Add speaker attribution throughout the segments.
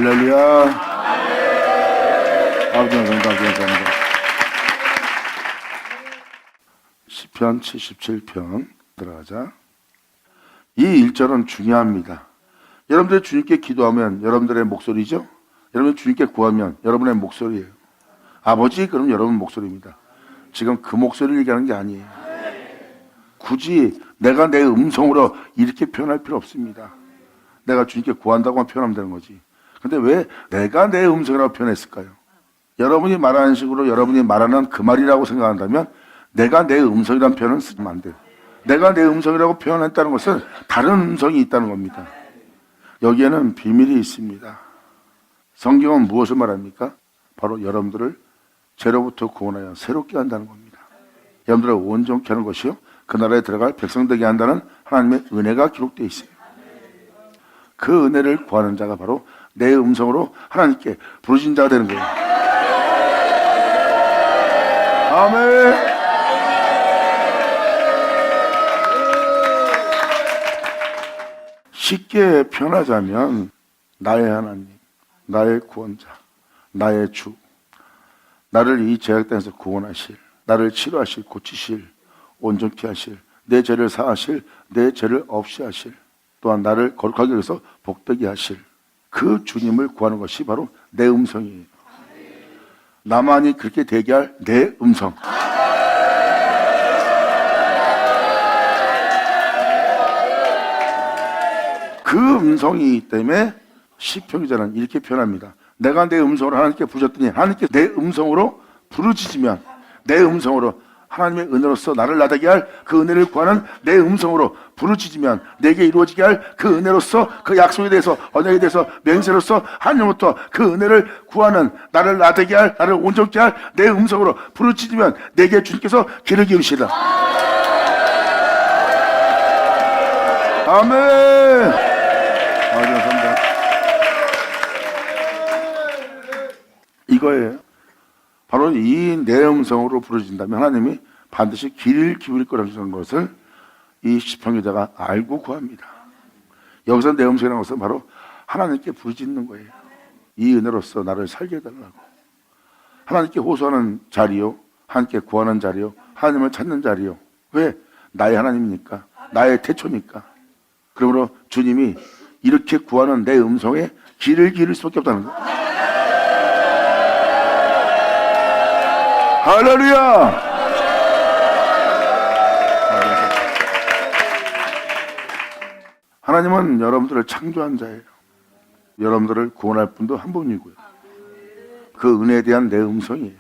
Speaker 1: 할렐루야. 아버지의 성당 감사합니다. 시편 77편 들어가자. 이 1절은 중요합니다. 여러분들이 주님께 기도하면 여러분들의 목소리죠. 여러분이 주님께 구하면 여러분의 목소리예요. 아버지, 그럼 여러분 목소리입니다. 지금 그 목소리를 얘기하는 게 아니에요. 굳이 내가 내 음성으로 이렇게 표현할 필요 없습니다. 내가 주님께 구한다고만 표현하면 되는 거지. 근데 왜 내가 내 음성이라고 표현했을까요? 여러분이 말하는 식으로 여러분이 말하는 그 말이라고 생각한다면 내가 내 음성이라는 표현은 쓰면 안 돼요. 내가 내 음성이라고 표현했다는 것은 다른 음성이 있다는 겁니다. 여기에는 비밀이 있습니다. 성경은 무엇을 말합니까? 바로 여러분들을 죄로부터 구원하여 새롭게 한다는 겁니다. 여러분들을 온전케 하는 것이요, 그 나라에 들어갈 백성 되게 한다는 하나님의 은혜가 기록되어 있어요. 그 은혜를 구하는 자가 바로 내 음성으로 하나님께 부르신 자가 되는 거예요. 아멘. 쉽게 표현하자면 나의 하나님, 나의 구원자, 나의 주, 나를 이 죄악 땅에서 구원하실, 나를 치료하실, 고치실, 온전케 하실, 내 죄를 사하실, 내 죄를 없이 하실, 또한 나를 거룩하게 해서 복되게 하실 그 주님을 구하는 것이 바로 내 음성이에요. 나만이 그렇게 되게 할 내 음성. 그 음성이기 때문에 시편 기자는 이렇게 표현합니다. 내가 내 음성으로 하나님께 부르셨더니 하나님께 내 음성으로 부르짖으면, 내 음성으로 하나님의 은혜로서 나를 나되게 할 그 은혜를 구하는 내 음성으로 부르짖으면 내게 이루어지게 할 그 은혜로서, 그 약속에 대해서, 언약에 대해서, 맹세로서 하나님부터 그 은혜를 구하는, 나를 나되게 할, 나를 온전케 할 내 음성으로 부르짖으면 내게 주님께서 귀를 기울이시리라. 아멘. 감사합니다. 이거예요. 바로 이 내 음성으로 부르짖는다면 하나님이 반드시 귀를 기울일 거라는 것을 이 시편 기자가 알고 구합니다. 여기서 내 음성이라는 것은 바로 하나님께 부르짖는 거예요. 이 은혜로서 나를 살게 해달라고. 하나님께 호소하는 자리요, 하나님께 구하는 자리요, 하나님을 찾는 자리요. 왜? 나의 하나님이니까, 나의 태초니까. 그러므로 주님이 이렇게 구하는 내 음성에 귀를 기울일 수밖에 없다는 거예요. 할렐루야! 하나님은 여러분들을 창조한 자예요. 여러분들을 구원할 분도 한 분이고요. 그 은혜에 대한 내 음성이에요.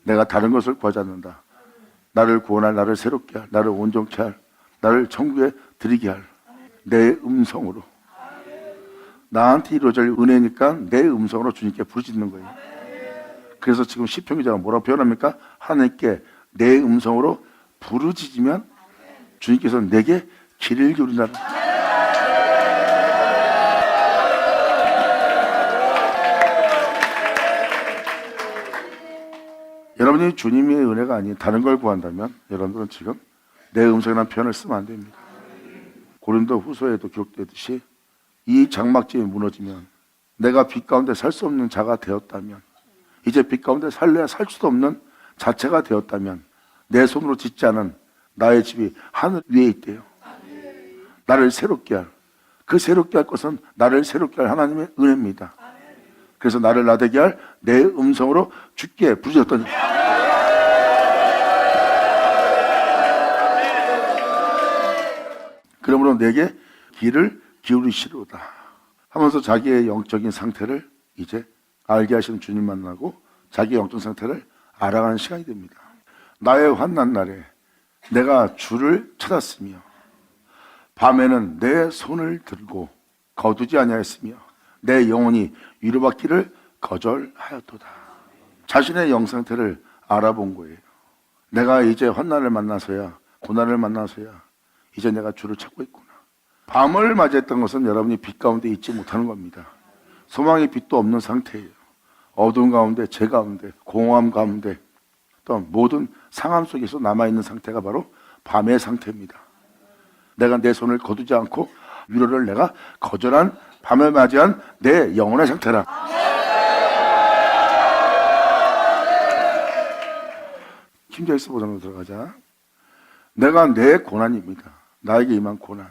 Speaker 1: 내가 다른 것을 구하지 않는다. 나를 구원할, 나를 새롭게 할, 나를 온전케 할, 나를 천국에 드리게 할 내 음성으로, 나한테 이루어질 은혜니까 내 음성으로 주님께 부르짖는 거예요. 그래서 지금 시편 기자가 뭐라고 표현합니까? 하나님께 내 음성으로 부르짖으면 주님께서 내게 귀를 기울인다. 여러분이 주님의 은혜가 아닌 다른 걸 구한다면 여러분들은 지금 내 음성이라는 표현을 쓰면 안 됩니다. 고린도 후서에도 기록되듯이 이 장막집이 무너지면, 내가 빛 가운데 살 수 없는 자가 되었다면, 이제 빛 가운데 살래야 살 수도 없는 자체가 되었다면 내 손으로 짓지 않은 나의 집이 하늘 위에 있대요. 나를 새롭게 할, 그 새롭게 할 것은 나를 새롭게 할 하나님의 은혜입니다. 그래서 나를 나되게 할 내 음성으로 주께 부르짖었더니 그러므로 내게 귀를 기울이시로다 하면서 자기의 영적인 상태를 이제 알게 하시는 주님 만나고 자기의 영적 상태를 알아가는 시간이 됩니다. 나의 환난 날에 내가 주를 찾았으며 밤에는 내 손을 들고 거두지 아니하였으며 내 영혼이 위로받기를 거절하였도다. 자신의 영 상태를 알아본 거예요. 내가 이제 환난을 만나서야, 고난을 만나서야 이제 내가 주를 찾고 있구나. 밤을 맞이했던 것은 여러분이 빛 가운데 있지 못하는 겁니다. 소망의 빛도 없는 상태예요. 어두운 가운데, 죄 가운데, 공허함 가운데, 또 모든 상함 속에서 남아있는 상태가 바로 밤의 상태입니다. 내가 내 손을 거두지 않고 위로를 내가 거절한 밤을 맞이한 내 영혼의 상태라. 킹제임스 버전으로 들어가자. 내가 내 고난입니다. 나에게 임한 고난.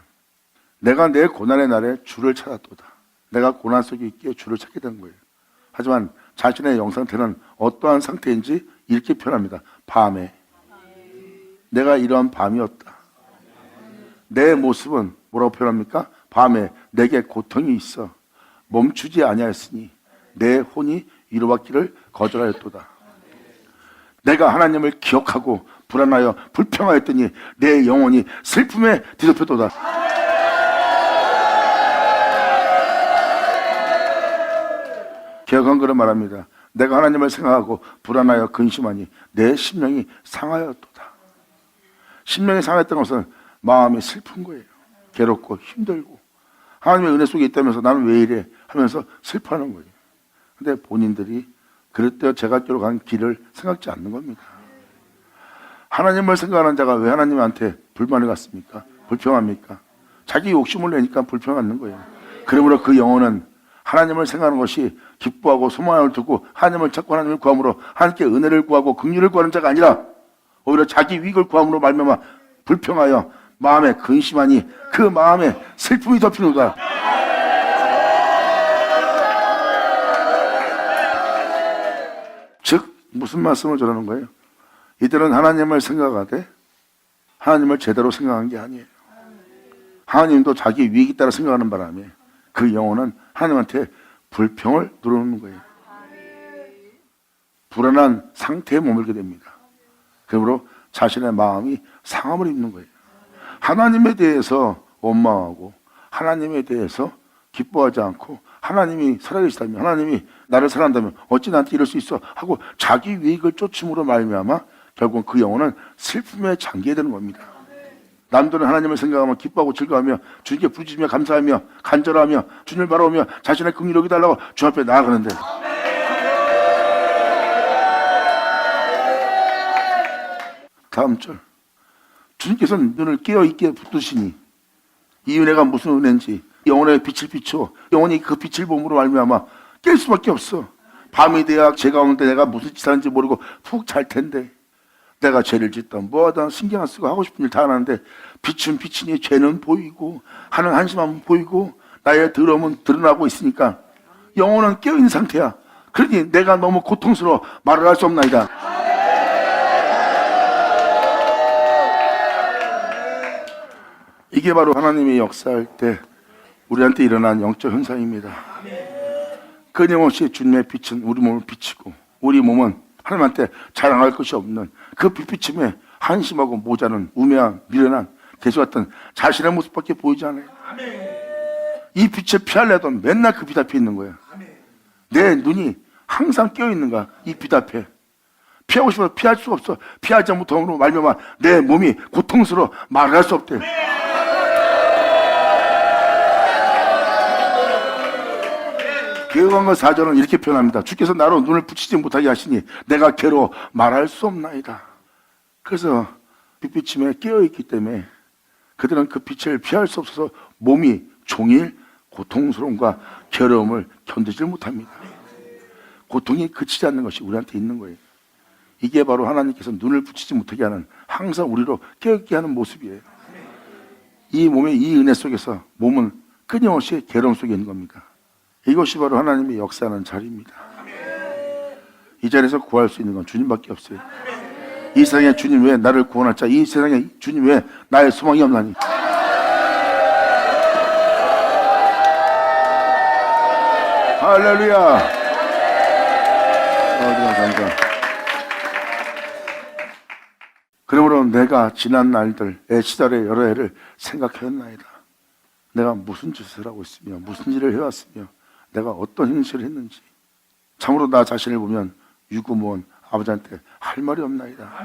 Speaker 1: 내가 내 고난의 날에 주를 찾았도다. 내가 고난 속에 있기에 주를 찾게 된 거예요. 하지만 자신의 영상태는 어떠한 상태인지 이렇게 표현합니다. 밤에. 내가 이러한 밤이었다. 내 모습은 뭐라고 표현합니까? 밤에 내게 고통이 있어 멈추지 아니하였으니 내 혼이 위로받기를 거절하였도다. 내가 하나님을 기억하고 불안하여 불평하였더니 내 영혼이 슬픔에 뒤덮였도다. 기억한 그런 말합니다. 내가 하나님을 생각하고 불안하여 근심하니 내 심령이 상하였도다. 심령이 상했던 것은 마음이 슬픈 거예요. 괴롭고 힘들고 하나님의 은혜 속에 있다면서 나는 왜 이래 하면서 슬퍼하는 거예요. 근데 본인들이 그럴 때 제갓교로 간 길을 생각지 않는 겁니다. 하나님을 생각하는 자가 왜 하나님한테 불만을 갖습니까? 불평합니까? 자기 욕심을 내니까 불평하는 거예요. 그러므로 그 영혼은 하나님을 생각하는 것이 기뻐하고 소망을 두고 하나님을 찾고 하나님을 구함으로 하나님께 은혜를 구하고 긍휼을 구하는 자가 아니라 오히려 자기 위익을 구함으로 말미암아 불평하여 마음에 근심하니 그 마음에 슬픔이 덮이는가. 즉 무슨 말씀을 전하는 거예요? 이들은 하나님을 생각하되 하나님을 제대로 생각한 게 아니에요. 하나님도 자기 위익에 따라 생각하는 바람에 그 영혼은 하나님한테 불평을 누르는 거예요. 불안한 상태에 머물게 됩니다. 그러므로 자신의 마음이 상함을 입는 거예요. 하나님에 대해서 원망하고 하나님에 대해서 기뻐하지 않고 하나님이 살아계시다면 하나님이 나를 사랑한다면 어찌 나한테 이럴 수 있어 하고 자기 위익을 쫓음으로 말미암아 결국 그 영혼은 슬픔에 잠기게 되는 겁니다. 남들은 하나님을 생각하며 기뻐하고 즐거워하며 주님께 부르짖으며 감사하며 간절하며 주님을 바라보며 자신의 긍휼을 여기달라고 주 앞에 나아가는데 다음 절 주님께서는 눈을 깨어있게 붙드시니 이 은혜가 무슨 은혜인지 영혼의 빛을 비춰 영혼이 그 빛을 봄으로 말미암아 깰 수밖에 없어. 밤이 돼야 제 가운데 내가 무슨 짓 하는지 모르고 푹 잘 텐데 내가 죄를 짓던 뭐하든 신경 안 쓰고 하고 싶은 일 다 하는데 빛은 빛이니 죄는 보이고 하는 한심함은 보이고 나의 더러움은 드러나고 있으니까 영혼은 깨어있는 상태야. 그러니 내가 너무 고통스러워 말을 할 수 없나이다. 이게 바로 하나님이 역사할 때 우리한테 일어난 영적 현상입니다. 끊임없이 주님의 빛은 우리 몸을 비치고 우리 몸은 하나님한테 자랑할 것이 없는 그 빛비침에 한심하고 모자는 우매한 미련한 개수 같은 자신의 모습밖에 보이지 않아요. 이 빛에 피하려도 맨날 그 빛 앞에 있는 거예요. 내 눈이 항상 깨어있는가 이 빛 앞에. 피하고 싶어서 피할 수가 없어. 피하지 못함으로 말미암아 내 몸이 고통스러워 말을 할 수 없대. 계획한 것 4절은 이렇게 표현합니다. 주께서 나로 눈을 붙이지 못하게 하시니 내가 괴로워 말할 수 없나이다. 그래서 빛비침에 깨어있기 때문에 그들은 그 빛을 피할 수 없어서 몸이 종일 고통스러움과 괴로움을 견디지 못합니다. 고통이 그치지 않는 것이 우리한테 있는 거예요. 이게 바로 하나님께서 눈을 붙이지 못하게 하는 항상 우리로 깨어있게 하는 모습이에요. 이 몸의 이 은혜 속에서 몸은 끊임없이 괴로움 속에 있는 겁니다. 이것이 바로 하나님이 역사하는 자리입니다. 이 자리에서 구할 수 있는 건 주님밖에 없어요. 이 세상에 주님 왜 나를 구원할 자, 이 세상에 주님 왜 나의 소망이 없나니. 할렐루야. 감사합니다. 그러므로 내가 지난 날들 시절의 여러 해를 생각하였나이다. 내가 무슨 짓을 하고 있으며 무슨 일을 해왔으며 내가 어떤 행실을 했는지 참으로 나 자신을 보면 유구무원 아버지한테 할 말이 없나이다.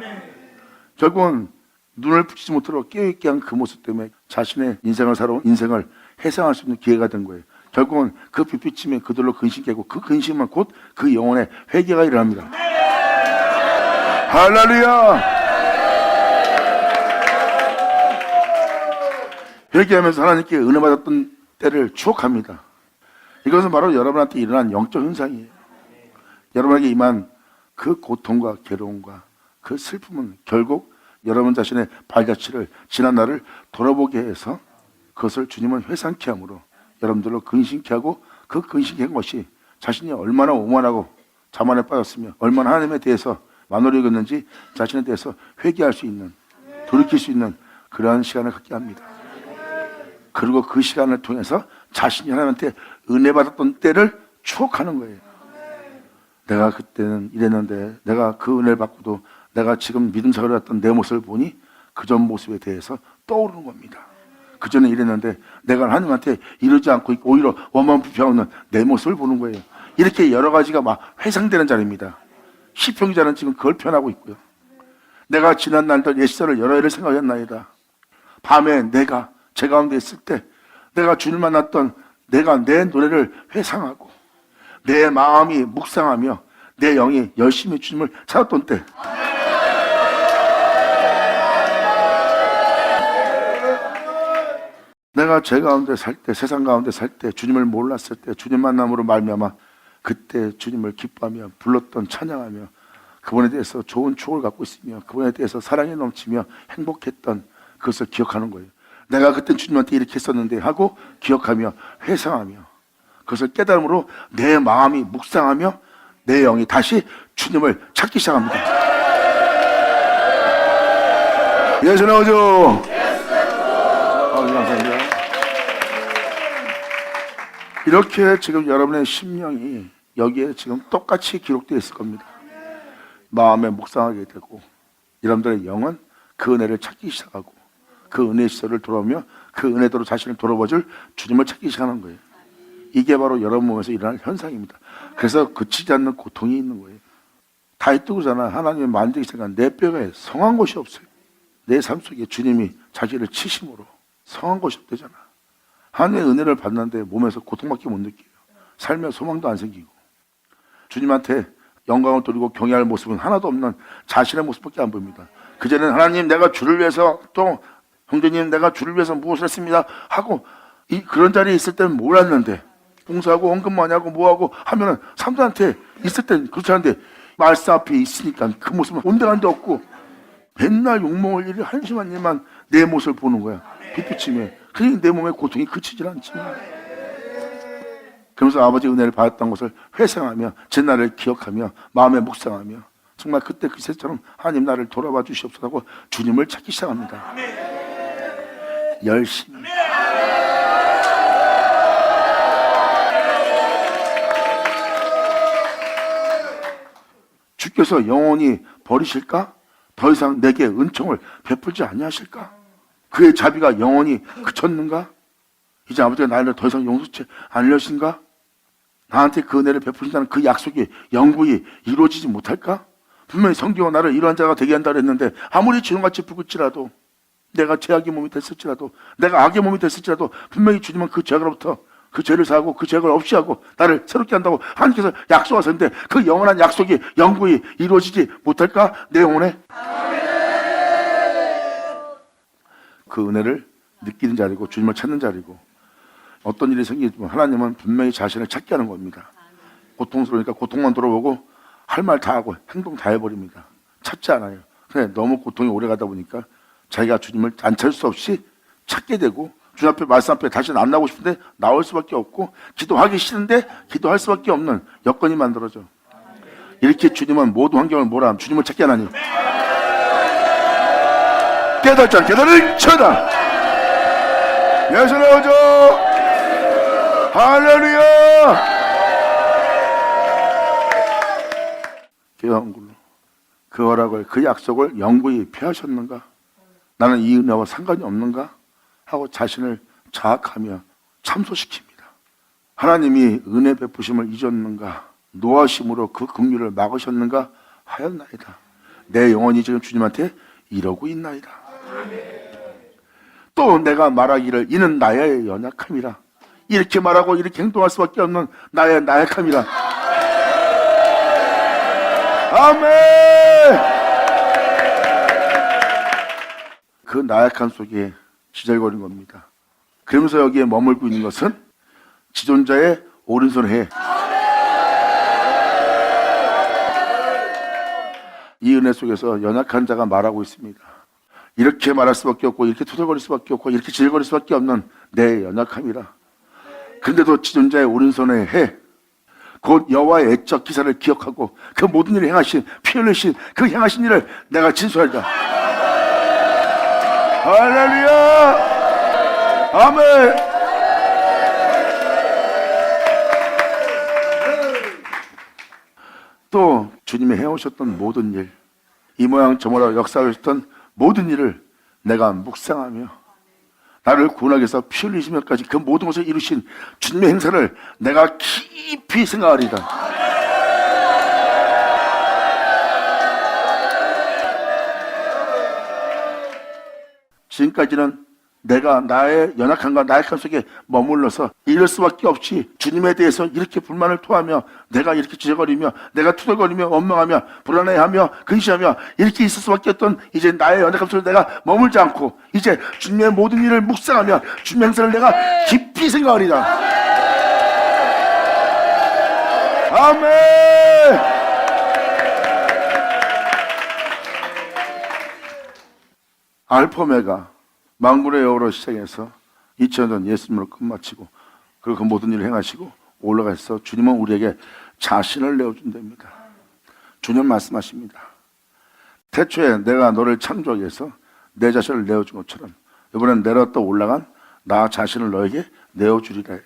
Speaker 1: 결국은 눈을 붙이지 못하도록 깨어있게 한 그 모습 때문에 자신의 인생을 살아온 인생을 해상할 수 있는 기회가 된 거예요. 결국은 그 빛비침에 그들로 근심 깨고 그 근심은 곧 그 영혼의 회개가 일어납니다. 할렐루야. 회개하면서 하나님께 은혜 받았던 때를 추억합니다. 이것은 바로 여러분한테 일어난 영적 현상이에요. 여러분에게 임한 그 고통과 괴로움과 그 슬픔은 결국 여러분 자신의 발자취를 지난 날을 돌아보게 해서 그것을 주님은 회상케 함으로 여러분들로 근심케 하고 그 근심케 한 것이 자신이 얼마나 오만하고 자만에 빠졌으며 얼마나 하나님에 대해서 만홀히 여겼는지 자신에 대해서 회개할 수 있는, 돌이킬 수 있는 그러한 시간을 갖게 합니다. 그리고 그 시간을 통해서 자신이 하나님한테 은혜 받았던 때를 추억하는 거예요. 내가 그때는 이랬는데 내가 그 은혜를 받고도 내가 지금 믿음 생활을 했던 내 모습을 보니 그전 모습에 대해서 떠오르는 겁니다. 그전에 이랬는데 내가 하나님한테 이러지 않고 있고 오히려 원망 불평하는 내 모습을 보는 거예요. 이렇게 여러 가지가 막 회상되는 자리입니다. 시편 기자는 지금 그걸 표현하고 있고요. 내가 지난 날들 옛 시절을 여러 해를 생각했나이다. 밤에 내가 제 가운데 있을 때 내가 주님 만났던 내가 내 노래를 회상하고 내 마음이 묵상하며 내 영이 열심히 주님을 찾았던 때 내가 제 가운데 살 때, 세상 가운데 살 때, 주님을 몰랐을 때, 주님 만남으로 말미암아 그때 주님을 기뻐하며 불렀던 찬양하며 그분에 대해서 좋은 추억을 갖고 있으며 그분에 대해서 사랑이 넘치며 행복했던 그것을 기억하는 거예요. 내가 그때 주님한테 이렇게 했었는데 하고 기억하며 회상하며 그것을 깨달음으로 내 마음이 묵상하며 내 영이 다시 주님을 찾기 시작합니다. 예수 나오죠? 감사합니다. 이렇게 지금 여러분의 심령이 여기에 지금 똑같이 기록되어 있을 겁니다. 마음에 묵상하게 되고 여러분들의 영은 그 은혜를 찾기 시작하고 그 은혜의 시설을 돌아오며 그 은혜대로 자신을 돌아봐줄 주님을 찾기 시작하는 거예요. 이게 바로 여러분 몸에서 일어나는 현상입니다. 그래서 그치지 않는 고통이 있는 거예요. 다윗도 그러잖아. 하나님의 만지기 생각한 내 뼈에 성한 곳이 없어요. 내 삶 속에 주님이 자기를 치심으로 성한 곳이 없대잖아. 하나님의 은혜를 받는데 몸에서 고통밖에 못 느껴요. 삶에 소망도 안 생기고 주님한테 영광을 돌리고 경외할 모습은 하나도 없는 자신의 모습밖에 안 보입니다. 그전에는 하나님 내가 주를 위해서 또 형제님 내가 주를 위해서 무엇을 했습니다 하고 그런 자리에 있을 때는 몰랐는데 봉사하고 헌금 많이 하고 뭐하고 하면은 사람들한테 있을 때는 그렇지 않은데 말씀 앞에 있으니까 그 모습은 온데간데 없고 맨날 욕먹을 일이 한심한 일만 내 모습을 보는 거야. 빛비침에. 그러니 내 몸의 고통이 그치질 않지만 그러면서 아버지의 은혜를 받았던 것을 회상하며 전날을 기억하며 마음에 묵상하며 정말 그때 그새처럼 하나님 나를 돌아봐 주시옵소서 하고 주님을 찾기 시작합니다. 열심히 주께서 영원히 버리실까? 더 이상 내게 은총을 베풀지 아니하실까? 그의 자비가 영원히 그쳤는가? 이제 아버지가 나를 더 이상 용서치 않으려신가? 나한테 그 은혜를 베푸신다는 그 약속이 영구히 이루어지지 못할까? 분명히 성경은 나를 이러한 자가 되게 한다 그랬는데 아무리 지금같이 부글지라도 내가 죄악의 몸이 됐을지라도 내가 악의 몸이 됐을지라도 분명히 주님은 그 죄악으로부터 그 죄를 사하고 그 죄악을 없이 하고 나를 새롭게 한다고 하나님께서 약속하셨는데 그 영원한 약속이 영구히 이루어지지 못할까? 내 영혼에 그 은혜를 느끼는 자리고 주님을 찾는 자리고 어떤 일이 생기지만 하나님은 분명히 자신을 찾게 하는 겁니다. 고통스러우니까 고통만 돌아보고 할 말 다 하고 행동 다 해버립니다. 찾지 않아요. 근데 너무 고통이 오래 가다 보니까 자기가 주님을 안 찾을 수 없이 찾게 되고 주님 앞에 말씀 앞에 다시는 안 나오고 싶은데 나올 수밖에 없고 기도하기 싫은데 기도할 수밖에 없는 여건이 만들어져. 이렇게 주님은 모든 환경을 몰아하면 주님을 찾게 하나니 깨닫지 않게 너를 쳐다. 예수 나오죠. 할렐루야. 깨어난 걸로 그 허락을 그 약속을 영구히 폐하셨는가? 나는 이 은혜와 상관이 없는가? 하고 자신을 자학하며 참소시킵니다. 하나님이 은혜 베푸심을 잊었는가? 노하심으로 그 긍휼을 막으셨는가? 하였나이다. 내 영혼이 지금 주님한테 이러고 있나이다. 또 내가 말하기를 이는 나의 연약함이라. 이렇게 말하고 이렇게 행동할 수밖에 없는 나의 나약함이라. 아멘. 그 나약함 속에 시절거린 겁니다. 그러면서 여기에 머물고 있는 것은 지존자의 오른손 해. 이 은혜 속에서 연약한 자가 말하고 있습니다. 이렇게 말할 수밖에 없고 이렇게 투덜거릴 수밖에 없고 이렇게 질거릴 수밖에 없는 내 연약함이라. 근데도 지존자의 오른손에 해. 곧 여호와의 애적 기사를 기억하고 그 모든 일을 행하신, 피 흘리신 그 행하신 일을 내가 진술하리라. 할렐루야. 아멘. 또 주님이 해오셨던 모든 일, 이 모양 저 모양 역사하셨던 모든 일을 내가 묵상하며 나를 구원하기 위해서 피 흘리시면까지 그 모든 것을 이루신 주님의 행사를 내가 깊이 생각하리다. 지금까지는 내가 나의 연약함과 나약함 속에 머물러서 이럴 수밖에 없이 주님에 대해서 이렇게 불만을 토하며 내가 이렇게 지저거리며 내가 투덜거리며 원망하며 불안해하며 근심하며 이렇게 있을 수밖에 없던 이제 나의 연약함 속에 내가 머물지 않고 이제 주님의 모든 일을 묵상하며 주님의 행사를 내가 깊이 생각하리라. 아멘. 알파 오메가 만군의 여호로 시작해서 2000년 예수님으로 끝마치고 그리고 그 모든 일을 행하시고 올라가서 주님은 우리에게 자신을 내어준답니다. 주님 말씀하십니다. 태초에 내가 너를 창조하기 위해서 내 자신을 내어준 것처럼 이번엔 내려왔다 올라간 나 자신을 너에게 내어주리라.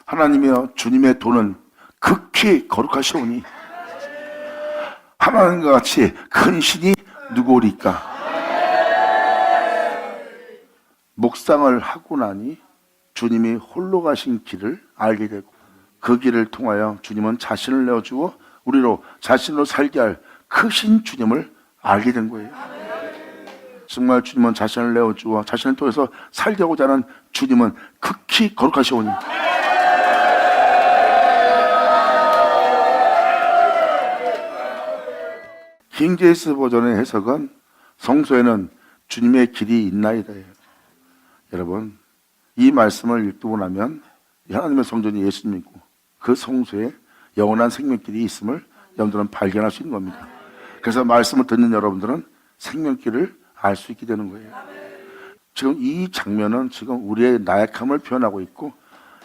Speaker 1: 하나님이여 주님의 도는 극히 거룩하시오니 하나님과 같이 큰 신이 누구오리까. 묵상을 하고 나니 주님이 홀로 가신 길을 알게 되고 그 길을 통하여 주님은 자신을 내어주어 우리로 자신으로 살게 할 크신 주님을 알게 된 거예요. 정말 주님은 자신을 내어주어 자신을 통해서 살게 하고자 하는 주님은 극히 거룩하시오니 킹 제임스 버전의 해석은 성소에는 주님의 길이 있나이다예요. 여러분, 이 말씀을 읽고 나면 하나님의 성전이 예수님이고 그 성소에 영원한 생명길이 있음을 여러분들은 발견할 수 있는 겁니다. 그래서 말씀을 듣는 여러분들은 생명길을 알 수 있게 되는 거예요. 지금 이 장면은 지금 우리의 나약함을 표현하고 있고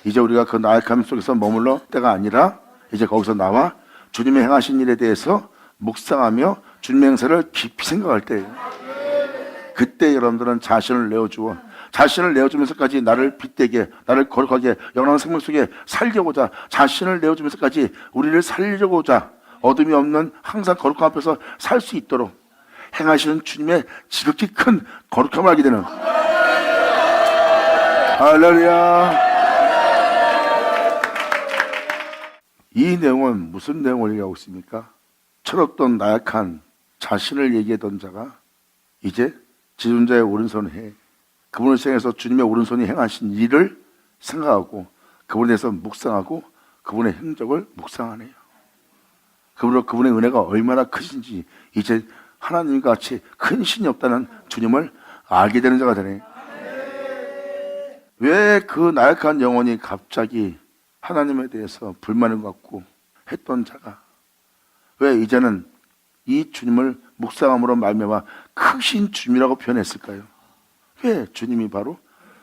Speaker 1: 이제 우리가 그 나약함 속에서 머물러 때가 아니라 이제 거기서 나와 주님의 행하신 일에 대해서 묵상하며 주님의 행사를 깊이 생각할 때예요. 그때 여러분들은 자신을 내어주어 자신을 내어주면서까지 나를 빛되게 나를 거룩하게 영원한 생명 속에 살려고자 자신을 내어주면서까지 우리를 살려고자 어둠이 없는 항상 거룩함 앞에서 살 수 있도록 행하시는 주님의 지극히 큰 거룩함을 알게 되는 할렐루야. 이 내용은 무슨 내용을 얘기하고 있습니까? 철없던 나약한 자신을 얘기하던 자가 이제 지존자의 오른손에 그분을 향해서 주님의 오른손이 행하신 일을 생각하고 그분에 대해서 묵상하고 그분의 행적을 묵상하네요. 그분의 은혜가 얼마나 크신지 이제 하나님과 같이 큰 신이 없다는 주님을 알게 되는 자가 되네요. 왜 그 나약한 영혼이 갑자기 하나님에 대해서 불만을 갖고 했던 자가 왜 이제는 이 주님을 묵상함으로 말미암아 크신 주님이라고 표현했을까요? 왜 주님이 바로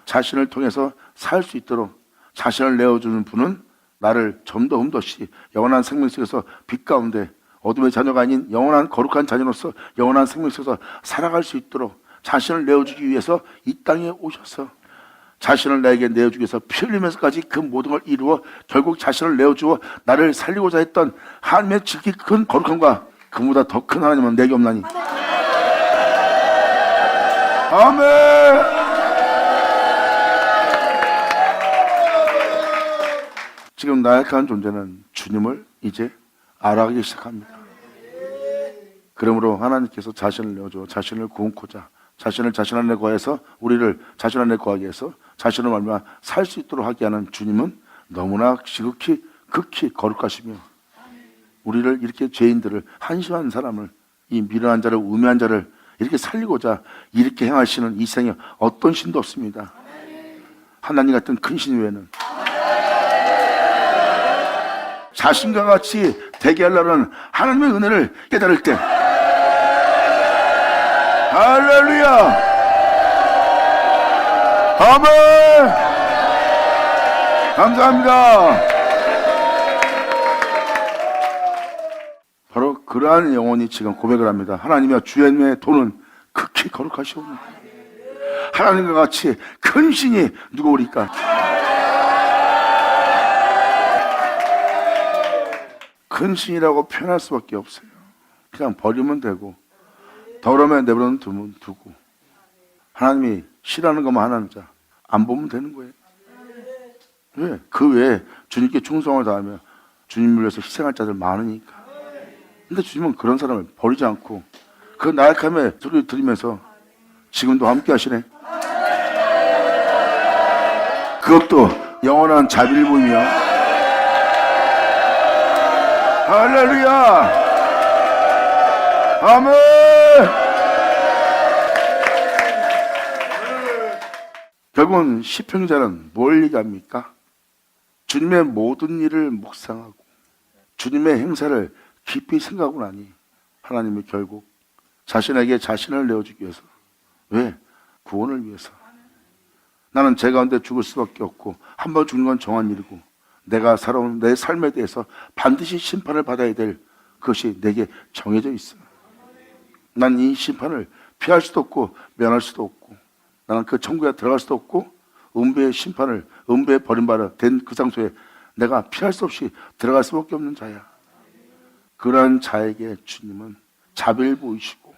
Speaker 1: 자신을 통해서 살 수 있도록 자신을 내어주는 분은 나를 점더 흠없이 영원한 생명 속에서 빛 가운데 어둠의 자녀가 아닌 영원한 거룩한 자녀로서 영원한 생명 속에서 살아갈 수 있도록 자신을 내어주기 위해서 이 땅에 오셔서 자신을 나에게 내어주기 위해서 피 흘리면서까지 그 모든 걸 이루어 결국 자신을 내어주어 나를 살리고자 했던 하나님의 지극히 큰 거룩함과 그보다 더 큰 하나님은 내게 없나니. 아멘. 지금 나약한 존재는 주님을 이제 알아가기 시작합니다. 그러므로 하나님께서 자신을 내어줘 자신을 구원코자 자신을 자신 안에 거해서 우리를 자신 안에 거하게 해서 자신을 말미암아 살 수 있도록 하게 하는 주님은 너무나 지극히 극히 거룩하시며 우리를 이렇게 죄인들을 한심한 사람을 이 미련한 자를 우매한 자를 이렇게 살리고자 이렇게 행하시는 이 세상에 어떤 신도 없습니다. 하나님 같은 큰 신 외에는 자신과 같이 되게 하려는 하나님의 은혜를 깨달을 때, 할렐루야! 아멘! 감사합니다. 바로 그러한 영혼이 지금 고백을 합니다. 하나님이여, 주의 돈은 극히 거룩하시오니 하나님과 같이 큰 신이 누구오리까? 큰 신이라고 표현할 수밖에 없어요. 그냥 버리면 되고, 더러면 내버려 두고, 하나님이 싫어하는 것만 하는 자 안 보면 되는 거예요. 왜? 그 외에 주님께 충성을 다하며 주님을 위해서 희생할 자들 많으니까. 근데 주님은 그런 사람을 버리지 않고 그 나약함의 소리를 들으면서 지금도 함께 하시네. 그것도 영원한 자비를 보이며. 할렐루야! 아멘! 결국은 시편자는 뭘 얘기합니까? 주님의 모든 일을 묵상하고 주님의 행사를 깊이 생각하고 나니 하나님이 결국 자신에게 자신을 내어주기 위해서, 왜? 구원을 위해서. 나는 제 가운데 죽을 수밖에 없고 한 번 죽는 건 정한 일이고 내가 살아온 내 삶에 대해서 반드시 심판을 받아야 될 그것이 내게 정해져 있어. 난 이 심판을 피할 수도 없고 면할 수도 없고, 나는 그 천국에 들어갈 수도 없고, 음부의 심판을, 음부에 버림받아 된 그 장소에 내가 피할 수 없이 들어갈 수밖에 없는 자야. 그러한 자에게 주님은 자비를 보이시고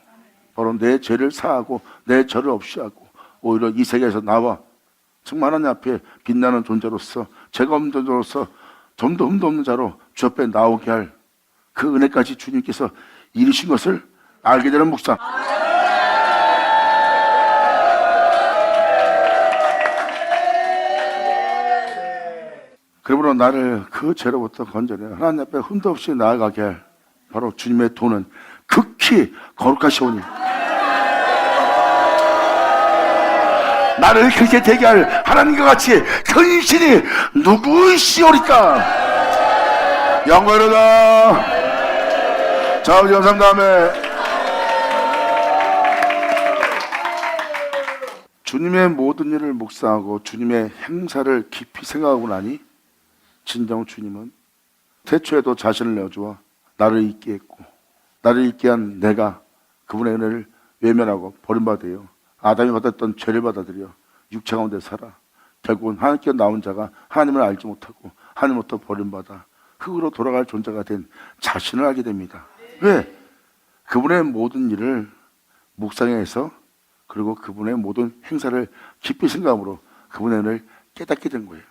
Speaker 1: 바로 내 죄를 사하고 내 죄를 없이 하고 오히려 이 세계에서 나와 정말 하나님 앞에 빛나는 존재로서, 죄가 없는 존재로서 좀도 흠도 없는 자로 주 앞에 나오게 할 그 은혜까지 주님께서 이루신 것을 알게 되는 묵상. 그러므로 나를 그 죄로부터 건져내 하나님 앞에 흠도 없이 나아가게 할 바로 주님의 돈은 극히 거룩하시오니 나를 그렇게 되게 할 하나님과 같이 큰 신이 누구이시오리까? 영광이로다. 자, 아버지 감사합니다. 아멘. 주님의 모든 일을 묵상하고 주님의 행사를 깊이 생각하고 나니 진정 주님은 태초에도 자신을 내어주어 나를 있게 했고, 나를 있게 한 내가 그분의 은혜를 외면하고 버림받아요. 아담이 받았던 죄를 받아들여 육체 가운데 살아 결국은 하나님께 나온 자가 하나님을 알지 못하고 하나님부터 버림받아 흙으로 돌아갈 존재가 된 자신을 알게 됩니다. 왜? 그분의 모든 일을 묵상해서, 그리고 그분의 모든 행사를 깊이 생각함으로 그분의 은혜를 깨닫게 된 거예요.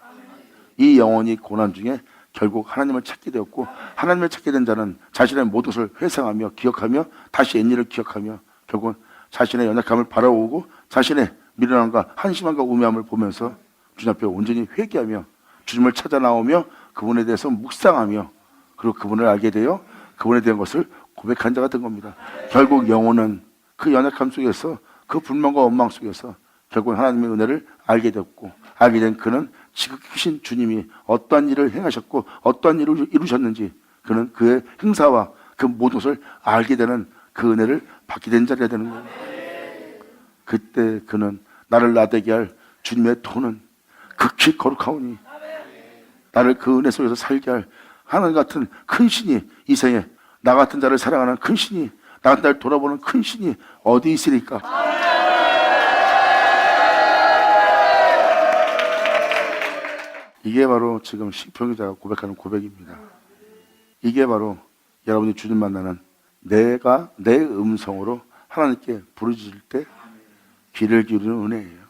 Speaker 1: 이 영혼이 고난 중에 결국 하나님을 찾게 되었고, 하나님을 찾게 된 자는 자신의 모든 것을 회상하며 기억하며 다시 옛일을 기억하며 결국은 자신의 연약함을 바라보고 자신의 미련함과 한심함과 우매함을 보면서 주님 앞에 온전히 회개하며 주님을 찾아 나오며 그분에 대해서 묵상하며 그리고 그분을 알게 되어 그분에 대한 것을 고백한 자가 된 겁니다. 결국 영혼은 그 연약함 속에서, 그 불만과 원망 속에서 결국 하나님의 은혜를 알게 되었고, 알게 된 그는 지극히 크신 주님이 어떠한 일을 행하셨고 어떠한 일을 이루셨는지 그는 그의 행사와 그 모든 것을 알게 되는 그 은혜를 받게 된 자리가 되는 거예요. 그때 그는 나를 나되게 할 주님의 돈은 극히 거룩하오니 나를 그 은혜 속에서 살게 할 하나님 같은 큰 신이, 이 생에 나 같은 자를 사랑하는 큰 신이, 나 같은 자를 돌아보는 큰 신이 어디 있으리까? 이게 바로 지금 시편기자가 고백하는 고백입니다. 이게 바로 여러분이 주님 만나는 내가 내 음성으로 하나님께 부르짖을 때 귀를 기울이는 은혜예요.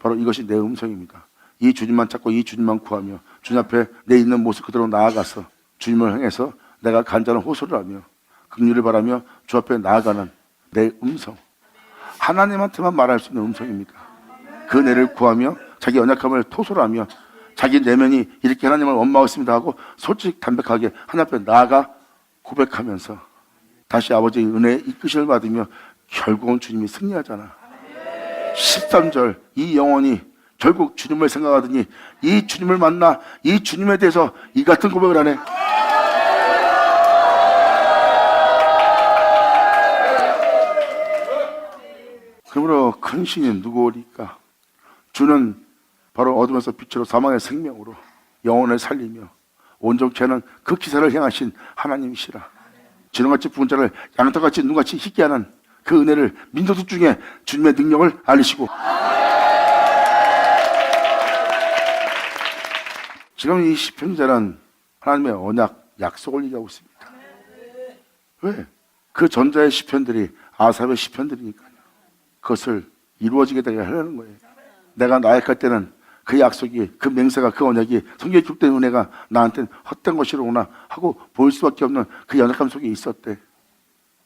Speaker 1: 바로 이것이 내 음성입니다. 이 주님만 찾고 이 주님만 구하며 주님 앞에 내 있는 모습 그대로 나아가서 주님을 향해서 내가 간절한 호소를 하며 긍휼을 바라며 주 앞에 나아가는 내 음성, 하나님한테만 말할 수 있는 음성입니다. 그 은혜를 구하며 자기 연약함을 토설하며 자기 내면이 이렇게 하나님을 원망했습니다 하고 솔직히 담백하게 하나님 앞에 나아가 고백하면서 다시 아버지의 은혜의 이끄심을 받으며 결국은 주님이 승리하잖아. 13절, 이 영혼이 결국 주님을 생각하더니 이 주님을 만나 이 주님에 대해서 이 같은 고백을 하네. 그러므로 큰 신이 누구오리까? 주는 바로 어둠에서 빛으로 사망의 생명으로 영혼을 살리며 온전케 하는 그 기사를 행하신 하나님이시라. 지렁같이 부은 자를 양털같이 눈같이 희게 하는 그 은혜를 민족들 중에 주님의 능력을 알리시고, 지금 이 시편자는 하나님의 언약 약속을 얘기하고 있습니다. 왜? 그 전자의 시편들이 아삽의 시편들이니까요. 그것을 이루어지게 되게 하려는 거예요. 내가 나약할 때는 그 약속이, 그 맹세가, 그 언약이 성경에 기록된 은혜가 나한테는 헛된 것이로구나 하고 보일 수밖에 없는 그 연약함 속에 있었대.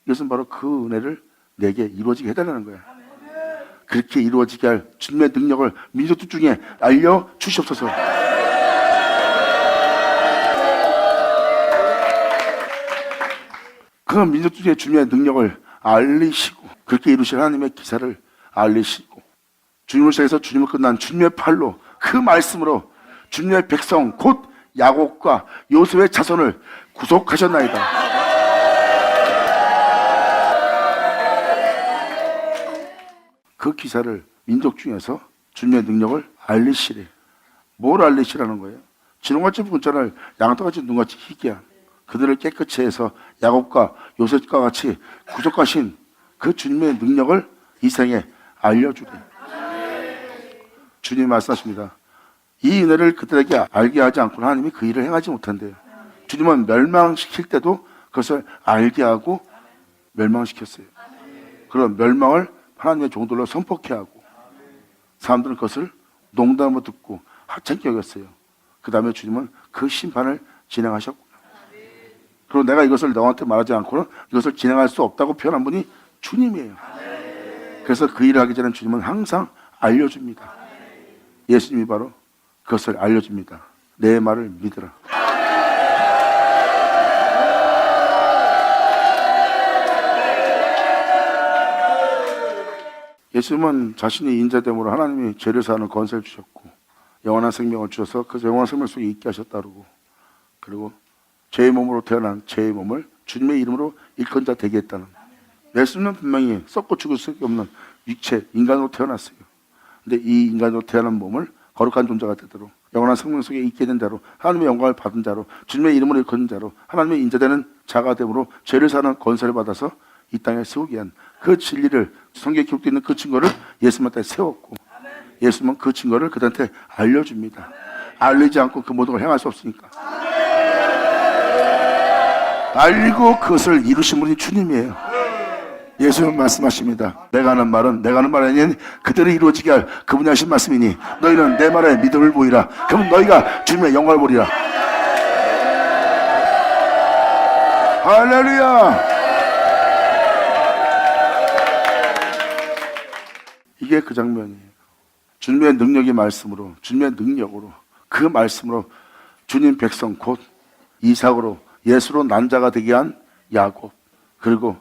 Speaker 1: 이것은 바로 그 은혜를 내게 이루어지게 해달라는 거야. 그렇게 이루어지게 할 주님의 능력을 민족들 중에 알려주시옵소서. 그 민족 중에 주님의 능력을 알리시고, 그렇게 이루실 하나님의 기사를 알리시고, 주님을 시작해서 주님을 끝난 주님의 팔로, 그 말씀으로 주님의 백성 곧 야곱과 요셉의 자손을 구속하셨나이다. 그 기사를 민족 중에서 주님의 능력을 알리시래. 뭘 알리시라는 거예요? 지렁같이 부은 자를 양털같이 눈같이 희게 한, 그들을 깨끗이 해서 야곱과 요셉과 같이 구속하신 그 주님의 능력을 이 생에 알려주래. 주님 말씀하십니다. 이 은혜를 그들에게 알게 하지 않고는 하나님이 그 일을 행하지 못한대요. 주님은 멸망시킬 때도 그것을 알게 하고 멸망시켰어요. 그런 멸망을 하나님의 종들로 선포케 하고, 사람들은 그것을 농담으로 듣고 하찮게 여겼어요. 그 다음에 주님은 그 심판을 진행하셨구나. 그리고 내가 이것을 너한테 말하지 않고는 이것을 진행할 수 없다고 표현한 분이 주님이에요. 그래서 그 일을 하기 전에 주님은 항상 알려줍니다. 예수님이 바로 그것을 알려줍니다. 내 말을 믿으라. 예수님은 자신의 인자됨으로 하나님이 죄를 사하는 권세를 주셨고, 영원한 생명을 주셔서 그 영원한 생명 속에 있게 하셨다 그러고, 그리고 죄의 몸으로 태어난 죄의 몸을 주님의 이름으로 일컫는 자 되게 했다는. 예수님은 분명히 썩고 죽을 수밖에 없는 육체, 인간으로 태어났어요. 근데 이 인간으로 태어난 몸을 거룩한 존재가 되도록, 영원한 생명 속에 있게 된 자로, 하나님의 영광을 받은 자로, 주님의 이름으로 일컫는 자로, 하나님의 인자되는 자가 됨으로 죄를 사는 권세를 받아서 이 땅에 세우게 한 그 진리를, 성경에 기록되어 있는 그 증거를 예수님한테 세웠고, 예수님은 그 증거를 그들한테 알려줍니다. 알리지 않고 그 모든 걸 행할 수 없으니까. 알리고 그것을 이루신 분이 주님이에요. 예수님은 말씀하십니다. 내가 하는 말은 내가 하는 말이 아닌 그대로 이루어지게 할 그분이 하신 말씀이니 너희는 내 말에 믿음을 보이라. 그러면 너희가 주님의 영광을 보리라. 할렐루야. 이게 그 장면이에요. 주님의 능력의 말씀으로, 주님의 능력으로, 그 말씀으로 주님 백성 곧 이삭으로 예수로 난 자가 되게 한 야곱, 그리고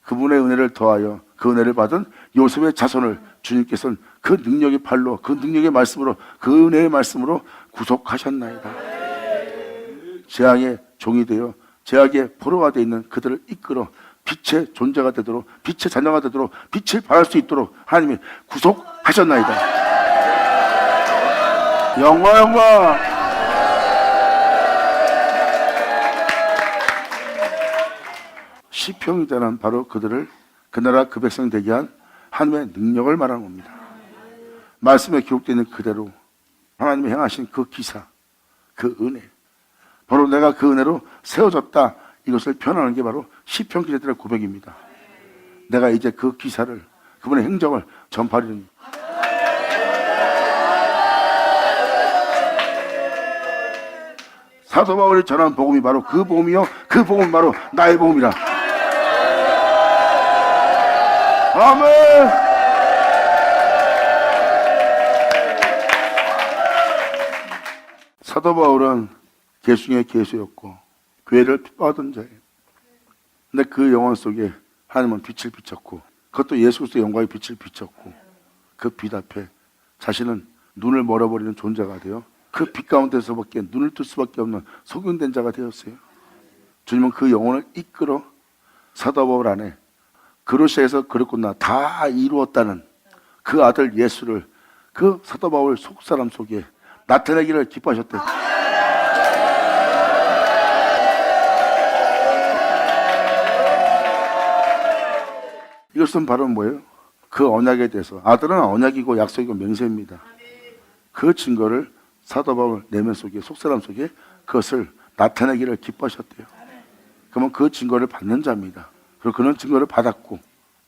Speaker 1: 그분의 은혜를 더하여 그 은혜를 받은 요셉의 자손을 주님께서는 그 능력의 팔로, 그 능력의 말씀으로, 그 은혜의 말씀으로 구속하셨나이다. 재앙의 종이 되어 죄악의 포로가 되어 있는 그들을 이끌어 빛의 존재가 되도록, 빛의 자녀가 되도록, 빛을 발할 수 있도록 하나님이 구속하셨나이다. 영광 영광. 시편자는 바로 그들을, 그 나라 그 백성 되게 한 하나님의 능력을 말하는 겁니다. 말씀에 기록되어 있는 그대로 하나님이 행하신 그 기사, 그 은혜, 바로 내가 그 은혜로 세워졌다, 이것을 표현하는 게 바로 시편 기자들의 고백입니다. 내가 이제 그 기사를, 그분의 행적을 전파하리니. 사도 바울이 전한 복음이 바로 그 복음이요, 그 복음은 바로 나의 복음이라. 아멘. 사도 바울은 계수 중에 계수였고 교회를 핍박하던 자예요. 근데 그 영혼 속에 하나님은 빛을 비쳤고, 그것도 예수 그리스도의 영광의 빛을 비쳤고, 그 빛 앞에 자신은 눈을 멀어버리는 존재가 되어 그 빛 가운데서밖에 눈을 뜰 수밖에 없는 소경된 자가 되었어요. 주님은 그 영혼을 이끌어 사도 바울 안에 그로시아에서 그랬구나 다 이루었다는 그 아들 예수를 그 사도 바울 속사람 속에 나타내기를 기뻐하셨대. 이것은 바로 뭐예요? 그 언약에 대해서 아들은 언약이고 약속이고 맹세입니다. 그 증거를 사도 바울 내면 속에 속사람 속에 그것을 나타내기를 기뻐하셨대요. 그러면 그 증거를 받는 자입니다. 그리고 그런 증거를 받았고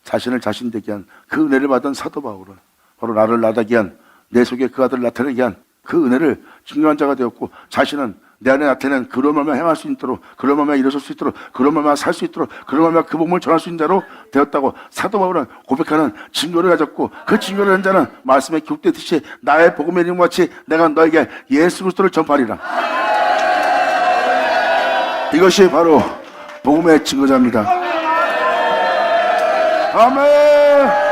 Speaker 1: 자신을 자신 되게 한 그 은혜를 받은 사도 바울은 바로 나를 나타나게 한 내 속에 그 아들을 나타내게 한 그 은혜를 증거한 자가 되었고 자신은 내 안에 나타낸 그런 마음에 행할 수 있도록 그런 마음에 일어설 수 있도록 그런 마음에 살 수 있도록 그런 마음에 그 복음을 전할 수 있는 자로 되었다고 사도 바울은 고백하는 증거를 가졌고 그 증거를 한 자는 말씀에 기록되듯이 나의 복음의 이름과 같이 내가 너에게 예수 그리스도를 전파하리라. 이것이 바로 복음의 증거자입니다. 아멘.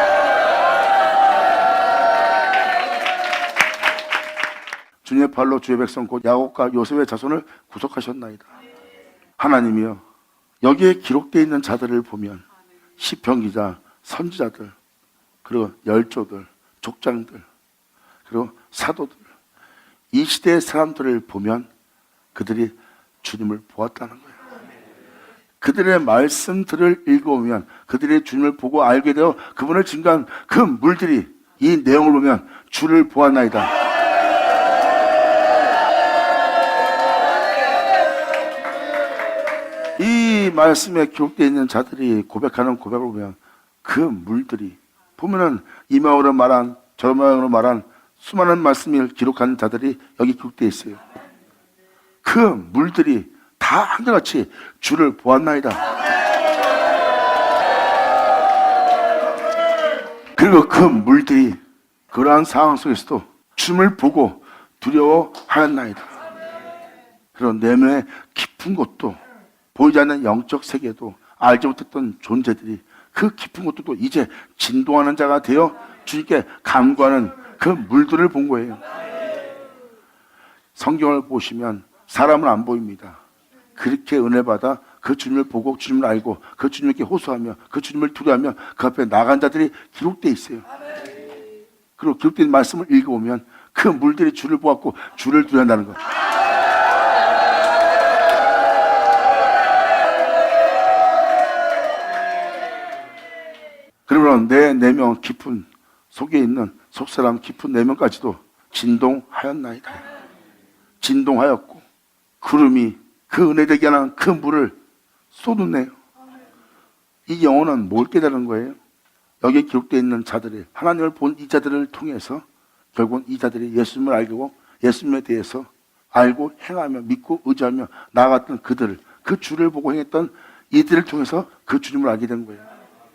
Speaker 1: 주님의 발로 주의 백성 곧 야곱과 요셉의 자손을 구속하셨나이다. 하나님이여 여기에 기록되어 있는 자들을 보면 시편 기자, 선지자들, 그리고 열조들, 족장들, 그리고 사도들 이 시대의 사람들을 보면 그들이 주님을 보았다는 거예요. 그들의 말씀들을 읽어오면 그들이 주님을 보고 알게 되어 그분을 증거한 그 물들이 이 내용을 보면 주를 보았나이다. 이 말씀에 기록되어 있는 자들이 고백하는 고백을 보면 그 물들이 보면은 이마오로 말한 저마오로 말한 수많은 말씀을 기록한 자들이 여기 기록되어 있어요. 그 물들이 다 한결같이 주를 보았나이다. 그리고 그 물들이 그러한 상황 속에서도 주님을 보고 두려워하였나이다. 그런 내면의 깊은 곳도 보이지 않는 영적 세계도 알지 못했던 존재들이 그 깊은 곳도 이제 진동하는 자가 되어 주님께 간구하는 그 물들을 본 거예요. 성경을 보시면 사람은 안 보입니다. 그렇게 은혜 받아 그 주님을 보고 주님을 알고 그 주님께 호소하며 그 주님을 두려워하며 그 앞에 나간 자들이 기록되어 있어요. 그리고 기록된 말씀을 읽어보면 그 물들이 주를 보았고 주를 두려워한다는 것. 그러면 내 내면 깊은 속에 있는 속사람 깊은 내면까지도 진동하였나이다. 진동하였고 구름이 그 은혜되게 하는 그 물을 쏟아내요. 이 영혼은 뭘 깨달은 거예요? 여기에 기록되어 있는 자들이 하나님을 본 이 자들을 통해서 결국은 이 자들이 예수님을 알고 예수님에 대해서 알고 행하며 믿고 의지하며 나아갔던 그들, 그 주를 보고 행했던 이들을 통해서 그 주님을 알게 된 거예요.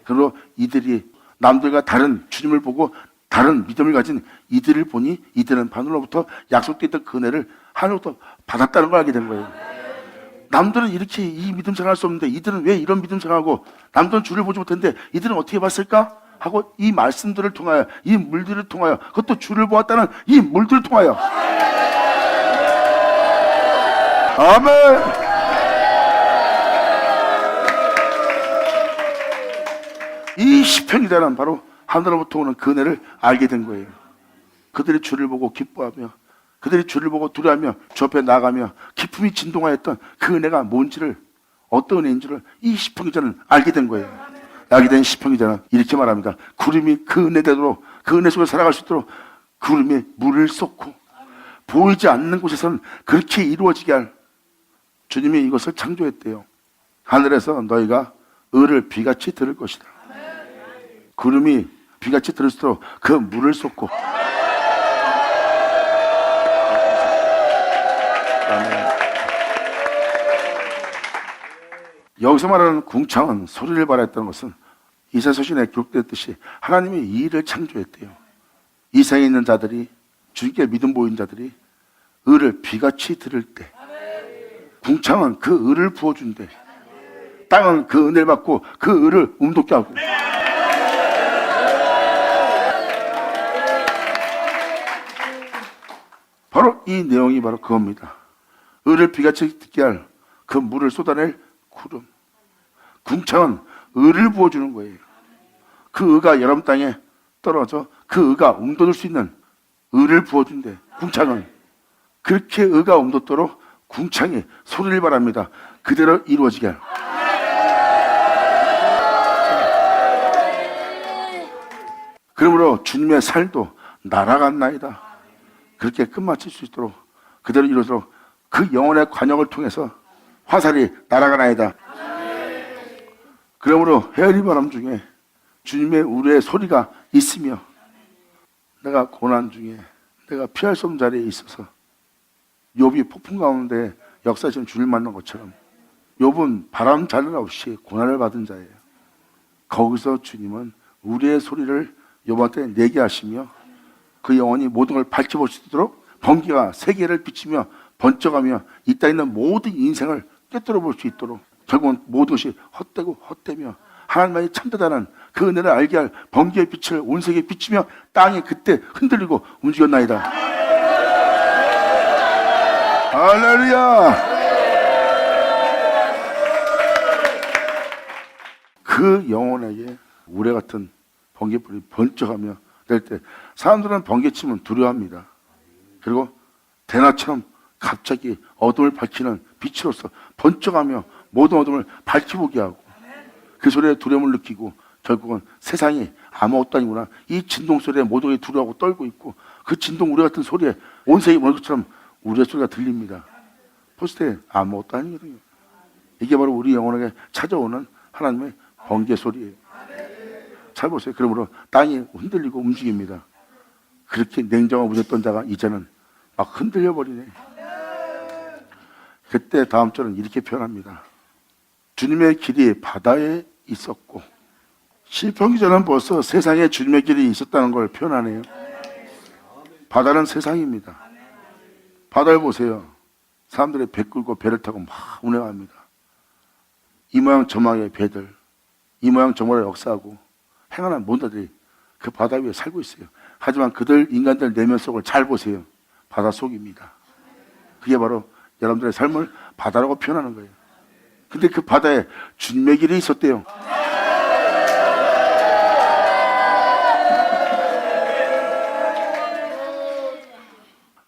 Speaker 1: 그리고 이들이 남들과 다른 주님을 보고 다른 믿음을 가진 이들을 보니 이들은 하늘로부터 약속되었던 그 은혜를 하늘로부터 받았다는 걸 알게 된 거예요. 남들은 이렇게 이 믿음 생활할 수 없는데 이들은 왜 이런 믿음 생활하고 남들은 주를 보지 못했는데 이들은 어떻게 봤을까? 하고 이 말씀들을 통하여 이 물들을 통하여 그것도 주를 보았다는 이 물들을 통하여 아멘. 이 시편기자는 바로 하늘로부터 오는 그 은혜를 알게 된 거예요. 그들이 주를 보고 기뻐하며 그들이 주를 보고 두려워하며 주 앞에 나가며 기품이 진동하였던 그 은혜가 뭔지를 어떤 은혜인지를 이 시편기자는 알게 된 거예요. 알게 된 시편기자는 이렇게 말합니다. 구름이 그 은혜대로 그 은혜 속에 살아갈 수 있도록 구름이 물을 쏟고 보이지 않는 곳에서는 그렇게 이루어지게 할 주님이 이것을 창조했대요. 하늘에서 너희가 을을 비같이 들을 것이다. 구름이 비같이 들을 수 있도록 그 물을 쏟고 여기서 말하는 궁창은 소리를 발하였다는 것은 이사야서신에 기록되었듯이 하나님이 이 일을 창조했대요. 이 세상에 있는 자들이 주님께 믿음 보인 자들이 을을 비같이 들을 때 궁창은 그 을을 부어준대. 땅은 그 은혜를 받고 그 을을 움돋게 하고 바로 이 내용이 바로 그겁니다. 을을 비같이 듣게 할 그 물을 쏟아낼 구름. 궁창은 을을 부어주는 거예요. 그 의가 여러분 땅에 떨어져 그 의가 움돋을 수 있는 을을 부어준대. 궁창은. 그렇게 의가 움돋도록 궁창이 소리를 바랍니다. 그대로 이루어지게 할. 그러므로 주님의 살도 날아갔나이다. 그렇게 끝마칠 수 있도록 그대로 이루어지도록 그 영혼의 관역을 통해서 화살이 날아가나이다. 그러므로 헤아리 바람 중에 주님의 우리의 소리가 있으며 내가 고난 중에 내가 피할 수 없는 자리에 있어서 욥이 폭풍 가운데 역사하시는 주님을 만난 것처럼 욥은 바람 자를 없이 고난을 받은 자예요. 거기서 주님은 우리의 소리를 욥한테 내게 하시며 그 영혼이 모든 걸 밝혀볼 수 있도록 번개가 세계를 비치며 번쩍하며 이 땅에 있는 모든 인생을 꿰뚫어 볼 수 있도록 결국은 모든 것이 헛되고 헛되며 하나님만이 참되다는 그 은혜를 알게 할 번개의 빛을 온 세계에 비치며 땅이 그때 흔들리고 움직였나이다. 할렐루야. 그 영혼에게 우레 같은 번개불이 번쩍하며 될 때 사람들은 번개치면 두려워합니다. 그리고 대낮처럼 갑자기 어둠을 밝히는 빛으로서 번쩍하며 모든 어둠을 밝히보게 하고 그 소리에 두려움을 느끼고 결국은 세상이 아무것도 아니구나. 이 진동 소리에 모든 게 두려워하고 떨고 있고 그 진동 우레 같은 소리에 온 세상이 모는 것처럼 우리의 소리가 들립니다. 봤을 때 아무것도 아니거든요. 이게 바로 우리 영혼에게 찾아오는 하나님의 번개 소리예요. 잘 보세요. 그러므로 땅이 흔들리고 움직입니다. 그렇게 냉정하고 무졌던 자가 이제는 막 흔들려 버리네. 그때 다음 절은 이렇게 표현합니다. 주님의 길이 바다에 있었고, 시편 기자는 벌써 세상에 주님의 길이 있었다는 걸 표현하네요. 바다는 세상입니다. 바다를 보세요. 사람들이 배 끌고 배를 타고 막 운행합니다. 이 모양 저 모양의 배들, 이 모양 저 모양의 역사하고 행하는 모자들이 그 바다 위에 살고 있어요. 하지만 그들 인간들 내면 속을 잘 보세요. 바다 속입니다. 그게 바로 여러분들의 삶을 바다라고 표현하는 거예요. 근데 그 바다에 주님의 길이 있었대요.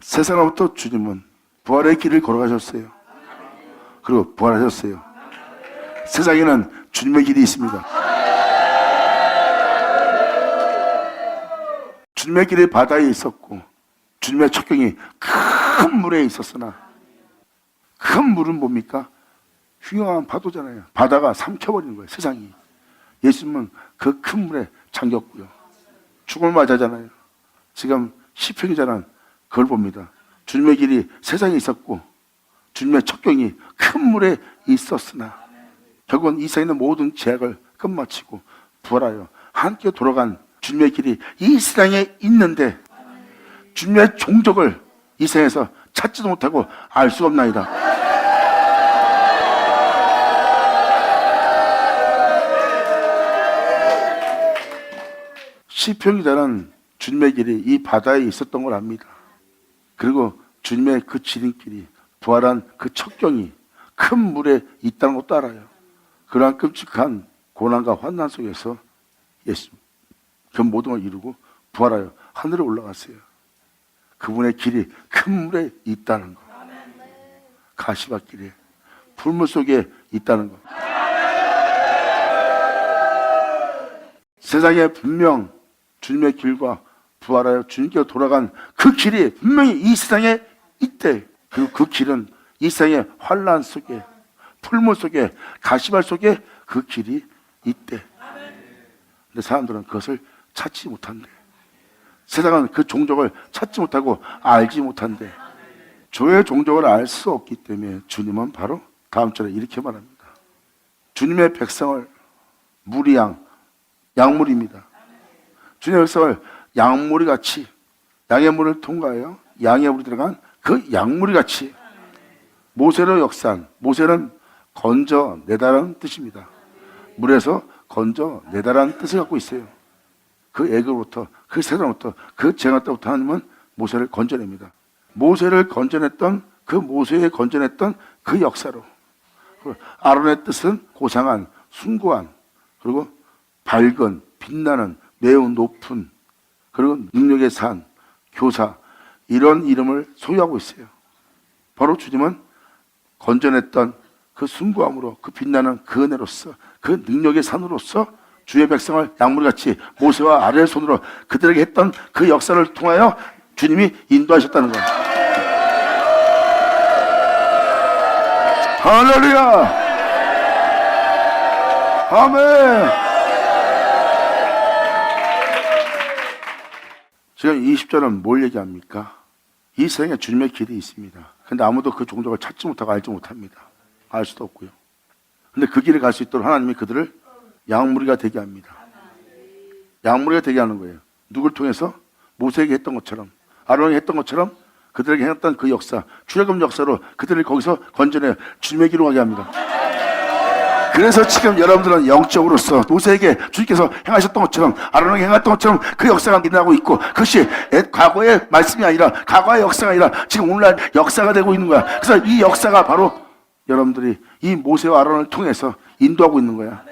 Speaker 1: 세상으로부터 주님은 부활의 길을 걸어가셨어요. 그리고 부활하셨어요. 세상에는 주님의 길이 있습니다. 주님의 길이 바다에 있었고 주님의 척경이 큰 물에 있었으나 큰 물은 뭡니까? 흉흉한 파도잖아요. 바다가 삼켜버리는 거예요. 세상이. 예수님은 그 큰 물에 잠겼고요. 죽음을 맞았잖아요. 지금 시편 기자는 그걸 봅니다. 주님의 길이 세상에 있었고 주님의 척경이 큰 물에 있었으나 결국은 이 세상에 있는 모든 제약을 끝마치고 부활하여 함께 돌아간 주님의 길이 이 세상에 있는데 주님의 종족을 이 세상에서 찾지도 못하고 알 수가 없나이다. 시편 기자는 주님의 길이 이 바다에 있었던 걸 압니다. 그리고 주님의 그 지름길이 부활한 그 척경이 큰 물에 있다는 것도 알아요. 그러한 끔찍한 고난과 환난 속에서 예수 그 모든 걸 이루고 부활하여 하늘에 올라갔어요. 그분의 길이 큰 물에 있다는 것. 가시밭길에 풀물 속에 있다는 것. 세상에 분명 주님의 길과 부활하여 주님께로 돌아간 그 길이 분명히 이 세상에 있대. 그리고 그 길은 이 세상의 환난 속에 풀물 속에 가시밭 속에 그 길이 있대. 근데 사람들은 그것을 찾지 못한대. 세상은 그 종족을 찾지 못하고 알지 못한대. 저의 종족을 알 수 없기 때문에 주님은 바로 다음 절에 이렇게 말합니다. 주님의 백성을 무리 양물입니다. 주님의 백성을 양무리 같이 양의 물을 통과하여 양의 물이 들어간 그 양무리 같이 모세로 역사한 모세는 건져내다라는 뜻입니다. 물에서 건져내다라는 뜻을 갖고 있어요. 그 애굽으로부터 그 세상으로부터 그 재앙 때부터 하나님은 모세를 건져냅니다. 모세를 건져냈던 그 역사로, 아론의 뜻은 고상한, 숭고한, 그리고 밝은, 빛나는, 매우 높은, 그리고 능력의 산, 교사, 이런 이름을 소유하고 있어요. 바로 주님은 건져냈던 그 숭고함으로, 그 빛나는 그 은혜로서, 그 능력의 산으로서 주의 백성을 양물같이 모세와 아론의 손으로 그들에게 했던 그 역사를 통하여 주님이 인도하셨다는 거예요. 할렐루야! 아멘! 지금 20절은 뭘 얘기합니까? 이 세상에 주님의 길이 있습니다. 근데 아무도 그 종족을 찾지 못하고 알지 못합니다. 알 수도 없고요. 근데 그 길을 갈 수 있도록 하나님이 그들을 양무리가 되게 합니다. 양무리가 되게 하는 거예요. 누굴 통해서? 모세에게 했던 것처럼, 아론에게 했던 것처럼 그들에게 했던 그 역사, 출애굽 역사로 그들을 거기서 건져내 주님의 길로 가게 합니다. 그래서 지금 여러분들은 영적으로서 모세에게 주님께서 행하셨던 것처럼, 아론에게 행했던 것처럼 그 역사가 일어나고 있고, 그것이 과거의 말씀이 아니라, 과거의 역사가 아니라 지금 오늘날 역사가 되고 있는 거야. 그래서 이 역사가 바로 여러분들이 이 모세와 아론을 통해서 인도하고 있는 거야.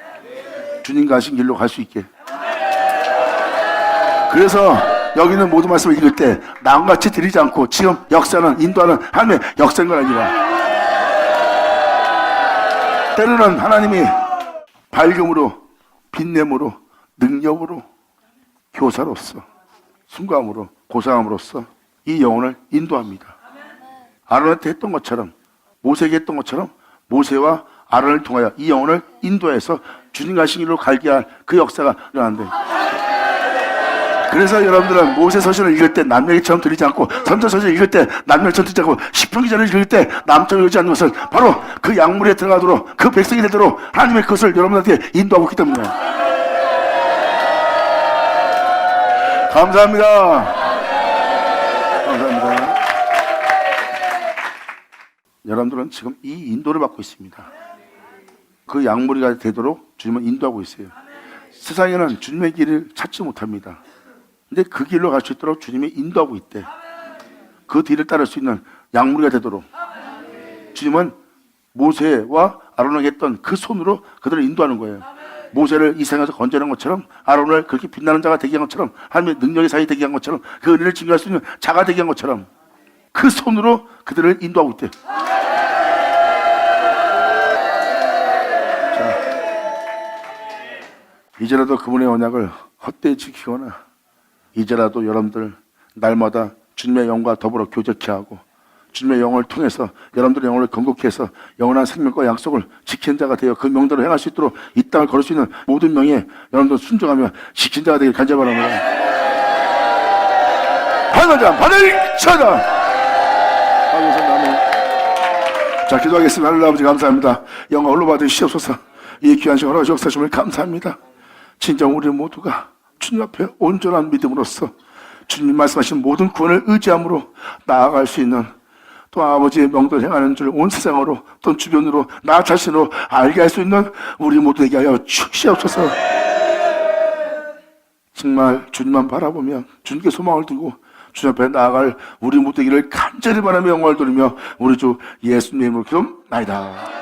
Speaker 1: 주님과 하신 길로 갈 수 있게. 그래서 여기는 모든 말씀을 읽을 때 남같이 드리지 않고 지금 역사는 인도하는 하나님의 역사인 걸 알기라. 때로는 하나님이 밝음으로, 빛냄으로, 능력으로, 교사로서, 순감으로, 고상함으로써 이 영혼을 인도합니다. 아론한테 했던 것처럼, 모세에게 했던 것처럼 모세와 아론을 통하여 이 영혼을 인도해서 주님 가신 길로 갈게 할 그 역사가 일어난대. 그래서 여러분들은 모세서신을 읽을 때 남얘기처럼 들리지 않고, 선지서신을 읽을 때 남얘기처럼 들리지 않고, 시편기자를 읽을 때 남처럼 읽지 않는 것은 바로 그 약물에 들어가도록, 그 백성이 되도록 하나님의 그것을 여러분한테 인도하고 있기 때문이에요. 감사합니다. 감사합니다. 여러분들은 지금 이 인도를 받고 있습니다. 그 양무리가 되도록 주님은 인도하고 있어요. 세상에는 주님의 길을 찾지 못합니다. 근데 그 길로 갈 수 있도록 주님이 인도하고 있대. 그 뒤를 따를 수 있는 양무리가 되도록 주님은 모세와 아론에게 했던 그 손으로 그들을 인도하는 거예요. 모세를 이 세상에서 건져낸 것처럼, 아론을 그렇게 빛나는 자가 되게 한 것처럼, 하나님의 능력의 사이 되게 한 것처럼, 그 은혜를 증거할 수 있는 자가 되게 한 것처럼 그 손으로 그들을 인도하고 있대. 자, 이제라도 그분의 언약을 헛되이 지키거나, 이제라도 여러분들 날마다 주님의 영과 더불어 교제케 하고 주님의 영을 통해서 여러분들의 영을 건국케 해서 영원한 생명과 약속을 지킨 자가 되어 그 명대로 행할 수 있도록 이 땅을 걸을 수 있는 모든 명예 여러분들 순종하며 지킨 자가 되길 간절히 바랍니다. 하나님 하늘 찾아. 자, 기도하겠습니다. 하늘 아버지 감사합니다. 영광 홀로 받으시옵소서. 이 귀한 시간 허락하시옵소서. 감사합니다. 진정 우리 모두가 주님 앞에 온전한 믿음으로써 주님 말씀하신 모든 구원을 의지함으로 나아갈 수 있는, 또 아버지의 명도를 행하는 줄 온 세상으로 또 주변으로 나 자신으로 알게 할 수 있는 우리 모두에게 하여 주시옵소서. 정말 주님만 바라보며 주님께 소망을 두고 주님 앞에 나아갈 우리 모두에게를 간절히 바라며 영광을 돌리며 우리 주 예수님으로 기도나이다.